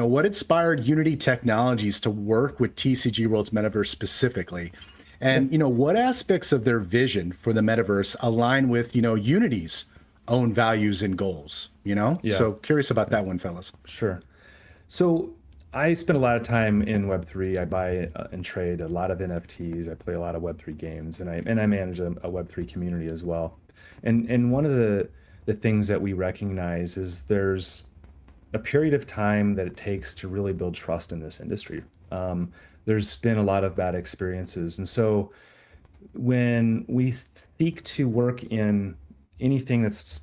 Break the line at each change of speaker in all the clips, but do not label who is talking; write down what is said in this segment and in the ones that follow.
Now, what inspired Unity Technologies to work with TCG World's Metaverse specifically?
Yeah,
And, what aspects of their vision for the Metaverse align with, Unity's own values and goals,
yeah,
So curious about
yeah,
that one, fellas.
sure. So I spend a lot of time in Web3. I buy and trade a lot of NFTs. I play a lot of Web3 games, and I manage a Web3 community as well. And one of the things that we recognize is there's a period of time that it takes to really build trust in this industry. There's been a lot of bad experiences, and so when we seek to work in anything that's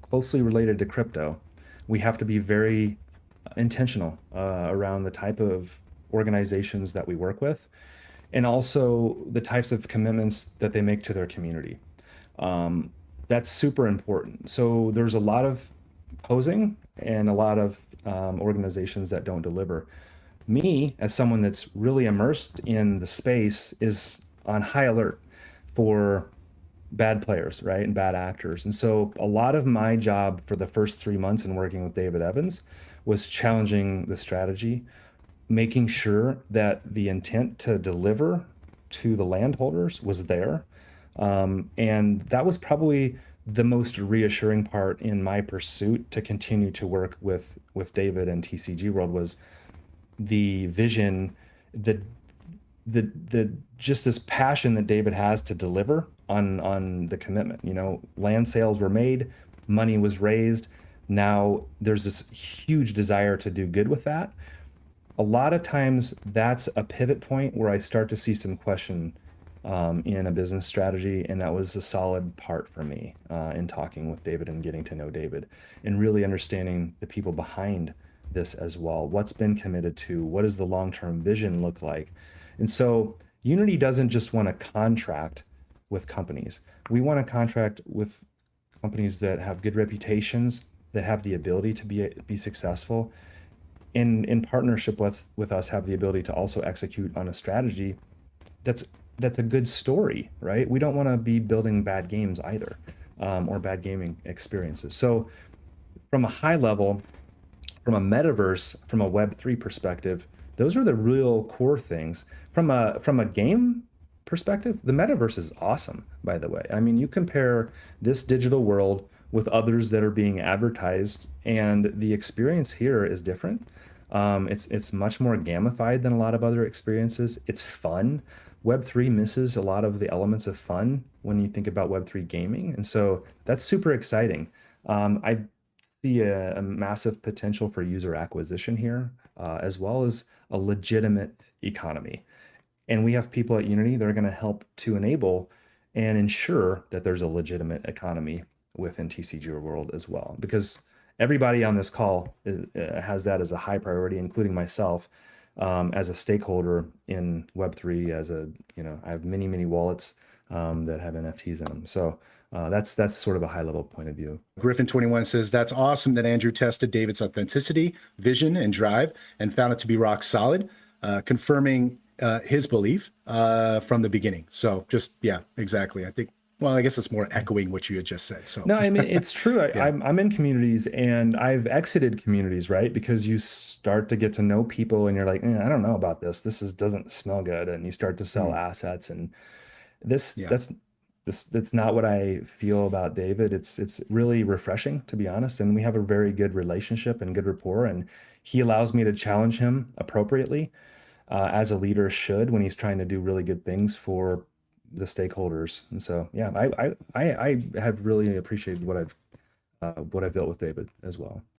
closely related to crypto, we have to be very intentional around the type of organizations that we work with and also the types of commitments that they make to their community. Um, that's super important. So there's a lot of posing and a lot of organizations that don't deliver. Me, as someone that's really immersed in the space, is on high alert for bad players, right? And bad actors. And so a lot of my job for the first 3 months in working with David Evans was challenging the strategy, making sure that the intent to deliver to the landholders was there. And that was probably the most reassuring part in my pursuit to continue to work with David and TCG World was the vision, the the just this passion that David has to deliver on the commitment. Land sales were made, money was raised. Now there's this huge desire to do good with that. A lot of times that's a pivot point where I start to see some question in a business strategy, and that was a solid part for me in talking with David and getting to know David and really understanding the people behind this as well. What's been committed to? What does the long-term vision look like? And so Unity doesn't just want to contract with companies. We want to contract with companies that have good reputations, that have the ability to be successful, in partnership with us have the ability to also execute on a strategy that's that's a good story, right? We don't want to be building bad games either, or bad gaming experiences. So from a high level, from a metaverse, from a Web3 perspective, those are the real core things. From a game perspective, the metaverse is awesome, by the way. I mean, you compare this digital world with others that are being advertised, and the experience here is different. It's much more gamified than a lot of other experiences. It's fun. Web3 misses a lot of the elements of fun when you think about Web3 gaming, and so that's super exciting. I see a massive potential for user acquisition here, as well as a legitimate economy. And we have people at Unity that are going to help to enable and ensure that there's a legitimate economy within TCG World as well. Because everybody on this call has that as a high priority, including myself, as a stakeholder in Web3. I have many, many wallets that have NFTs in them. So that's sort of a high level point of view.
Griffin21 says, that's awesome that Andrew tested David's authenticity, vision, and drive and found it to be rock solid, confirming his belief from the beginning. So just, yeah, exactly. I think, well, I guess it's more echoing what you had just said. So
No, I mean, it's true.
yeah.
I'm in communities and I've exited communities, right? Because you start to get to know people and you're like, I don't know about this. Doesn't smell good. And you start to sell assets, and this
Yeah.
that's not what I feel about David. It's really refreshing, to be honest. And we have a very good relationship and good rapport. And he allows me to challenge him appropriately, as a leader should when he's trying to do really good things for the stakeholders. And so, yeah, I have really appreciated what I've built with David as well.